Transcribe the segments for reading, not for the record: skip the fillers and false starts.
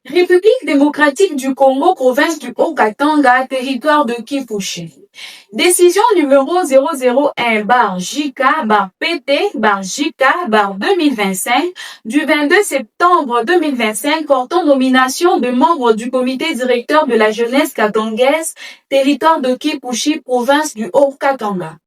République démocratique du Congo, province du Haut-Katanga, territoire de Kipushi. Décision numéro 001-JK-PT-JK-2025 du 22 septembre 2025 portant nomination de membres du comité directeur de la jeunesse katangaise, territoire de Kipushi, province du Haut-Katanga.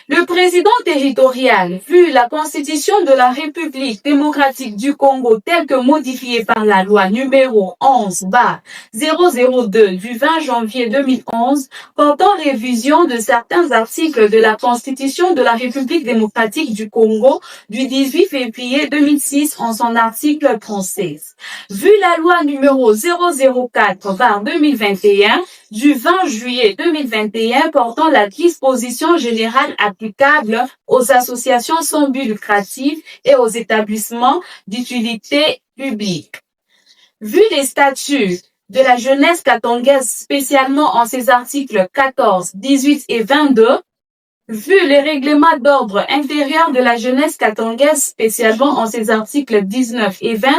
Le président territorial, vu la Constitution de la République démocratique du Congo telle que modifiée par la loi numéro 11-002 du 20 janvier 2011 portant révision de certains articles de la Constitution de la République démocratique du Congo du 18 février 2006 en son article 36. Vu la loi numéro 004-2021 du 20 juillet 2021 portant la disposition générale applicable aux associations sans but lucratif et aux établissements d'utilité publique. Vu les statuts de la jeunesse katangaise spécialement en ses articles 14, 18 et 22, vu les règlements d'ordre intérieur de la jeunesse katangaise spécialement en ses articles 19 et 20,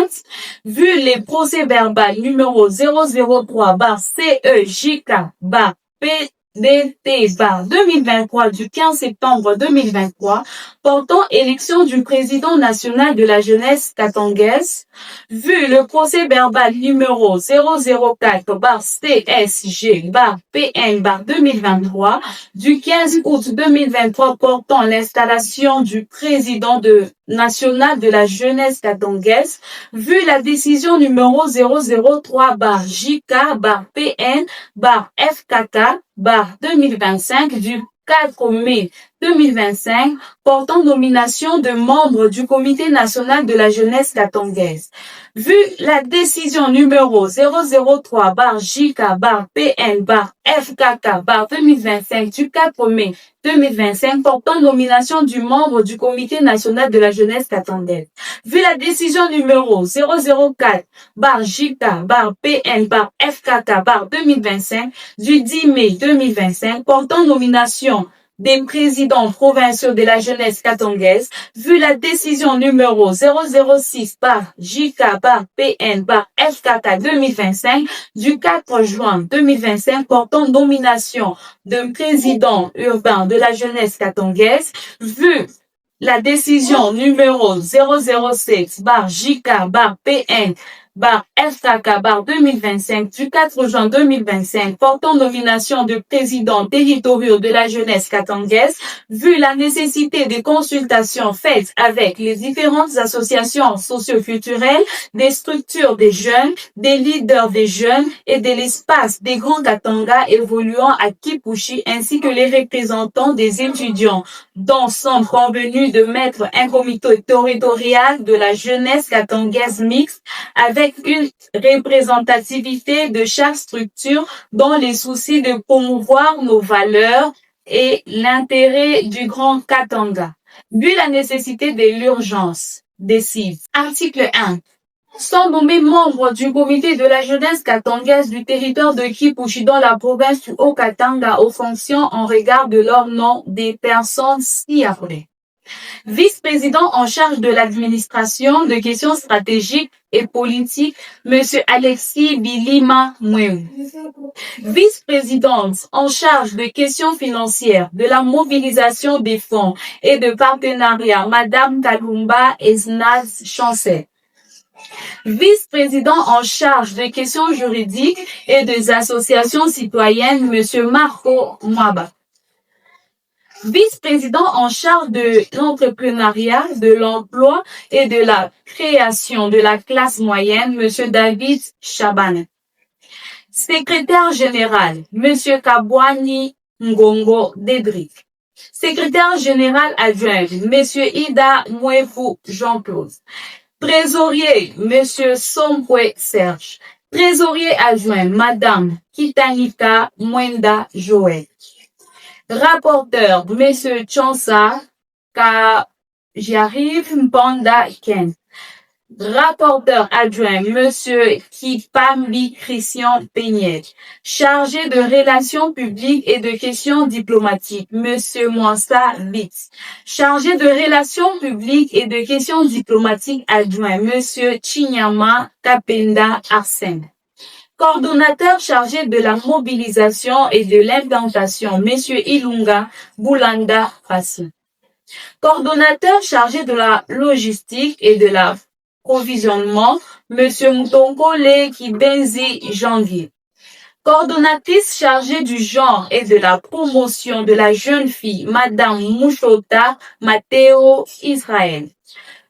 vu les procès-verbal numéro 003-CEJK-PDT-2023 du 15 septembre 2023 portant élection du président national de la jeunesse katangaise, vu le procès-verbal numéro 004-CSG-PN-2023 du 15 août 2023 portant l'installation du président national de la jeunesse katangaise, vu la décision numéro 003-JK-PN-FKK-2025 du 4 mai 2025 portant nomination de membres du comité national de la jeunesse katangaise. Vu la décision numéro 003-JK-PN-FKK-2025 du 4 mai 2025 portant nomination du membre du comité national de la jeunesse katangaise. Vu la décision numéro 004-JK-PN-FKK-2025 du 10 mai 2025 portant nomination des présidents provinciaux de la jeunesse katangaise, vu la décision numéro 006-JK-PN-FKK 2025 du 4 juin 2025 portant nomination d'un président urbain de la jeunesse katangaise, vu la décision numéro 006-JK-PN FKK 2025 du 4 juin 2025 portant nomination de présidents territoriaux de la jeunesse katangaise, vu la nécessité des consultations faites avec les différentes associations socio-culturelles, des structures des jeunes, des leaders des jeunes et de l'espace des grands Katanga évoluant à Kipushi ainsi que les représentants des étudiants dont sont convenus de mettre un comité territorial de la jeunesse katangaise mixte avec une représentativité de chaque structure dans les soucis de promouvoir nos valeurs et l'intérêt du Grand Katanga. Vu la nécessité de l'urgence, décide. Article 1. Sont nommés membres du comité de la jeunesse katangaise du territoire de Kipushi dans la province du Haut-Katanga aux fonctions en regard de leur nom des personnes ci-appelées. Vice-président en charge de l'administration de questions stratégiques et politiques, M. Alexis Bilima Mweu. Vice-présidente en charge de questions financières, de la mobilisation des fonds et de partenariat, Madame Kalumba Esnaz Chancet. Vice-président en charge des questions juridiques et des associations citoyennes, M. Marco Mwaba. Vice-président en charge de l'entrepreneuriat, de l'emploi et de la création de la classe moyenne, M. David Chaban. Secrétaire général, M. Kabwani Ngongo Dédric. Secrétaire général adjoint, M. Ida Mouefou Jean-Claude. Trésorier, M. Sompwe Serge. Trésorier adjoint, Madame Kitanika Mwenda Joël. Rapporteur, M. Chansa Kajiarif Mpanda Ken. Rapporteur adjoint, Monsieur Kipambi Christian Peignet. Chargé de relations publiques et de questions diplomatiques, Monsieur Moussa Vitz. Chargé de relations publiques et de questions diplomatiques adjoint, Monsieur Chinyama Kapenda Arsène. Coordonnateur chargé de la mobilisation et de l'implantation, Monsieur Ilunga Boulanda Fassi. Coordonnateur chargé de la logistique et de l'approvisionnement, Monsieur Mutongole Kibenzi Janvier. Coordonnatrice chargée du genre et de la promotion de la jeune fille, Madame Mouchota Matteo Israël.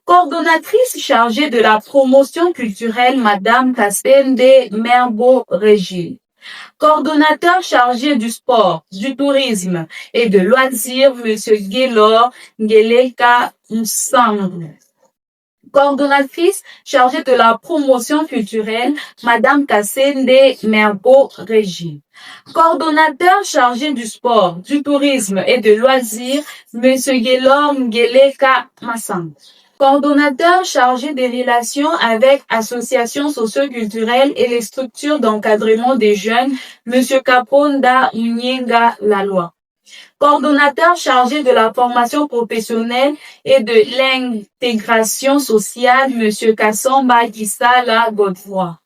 Coordonnatrice chargée de la promotion culturelle, Madame Kassende Merbo Régine. Coordonnateur chargé du sport, du tourisme et de loisirs, Monsieur Gaylor Ngeleka Msang. Coordonnatrice chargée de la promotion culturelle, Madame Kassende Merbo Régine. Coordonnateur chargé du sport, du tourisme et de loisirs, Monsieur Gaylor Ngeleka Massang. Coordonnateur chargé des relations avec associations socio-culturelles et les structures d'encadrement des jeunes, Monsieur Kaponda Unyenga Laloy. Coordonnateur chargé de la formation professionnelle et de l'intégration sociale, Monsieur Kassamba Gisala Godefroy.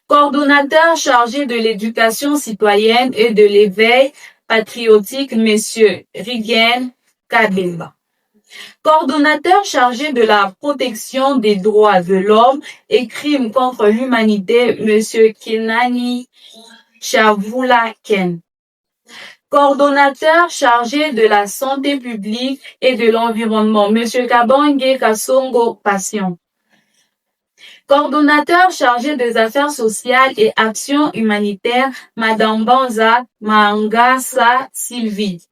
Coordonnateur chargé de l'éducation citoyenne et de l'éveil patriotique, Monsieur Rigen Kabemba. Coordonnateur chargé de la protection des droits de l'homme et crimes contre l'humanité, Monsieur Kenani Chavula Ken. Coordonnateur chargé de la santé publique et de l'environnement, Monsieur Kabange Kasongo Passion. Coordonnateur chargé des affaires sociales et actions humanitaires, Madame Banza Mangasa Sylvie.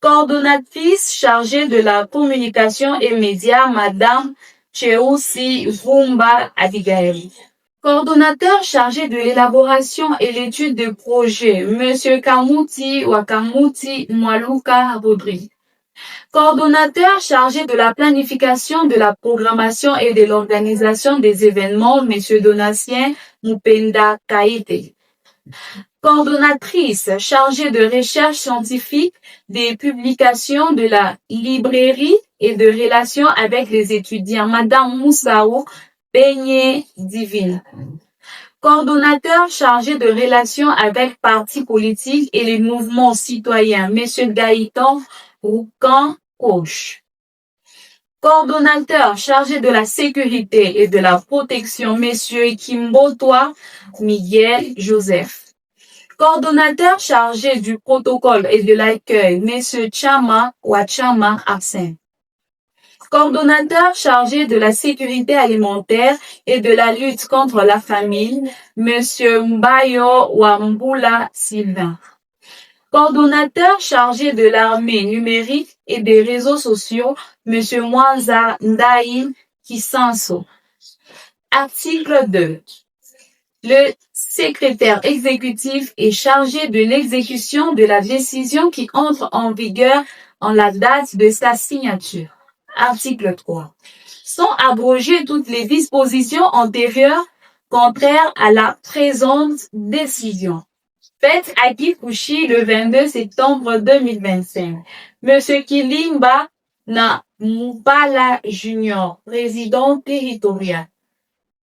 Coordonnatrice chargée de la communication et médias, Madame Cheusi Vumba Abigail. Coordonnateur chargé de l'élaboration et l'étude de projets, Monsieur Kamuti Wakamuti Mwaluka Rodri. Coordonnateur chargé de la planification, de la programmation et de l'organisation des événements, Monsieur Donatien Mupenda Kaite. Coordonnatrice chargée de recherche scientifique, des publications de la librairie et de relations avec les étudiants, Madame Moussaou Beignet Divine. Coordonnateur chargé de relations avec partis politiques et les mouvements citoyens, Monsieur Gaëtan Roucan Coach. Coordonnateur chargé de la sécurité et de la protection, Messieurs Kimbotoa Miguel Joseph. Coordonnateur chargé du protocole et de l'accueil, Monsieur Chama Wachama Arsène. Coordonnateur chargé de la sécurité alimentaire et de la lutte contre la famine, Monsieur Mbayo Wambula Sylvain. Coordonnateur chargé de l'armée numérique et des réseaux sociaux, Monsieur Mwanza Ndaïm Kisanso. Article 2. Le secrétaire exécutif est chargé de l'exécution de la décision qui entre en vigueur en la date de sa signature. Article 3. Sont abrogées toutes les dispositions antérieures contraires à la présente décision. Faite à Kikuchi le 22 septembre 2025. Monsieur Kilimba Na Mupala Junior, président territorial.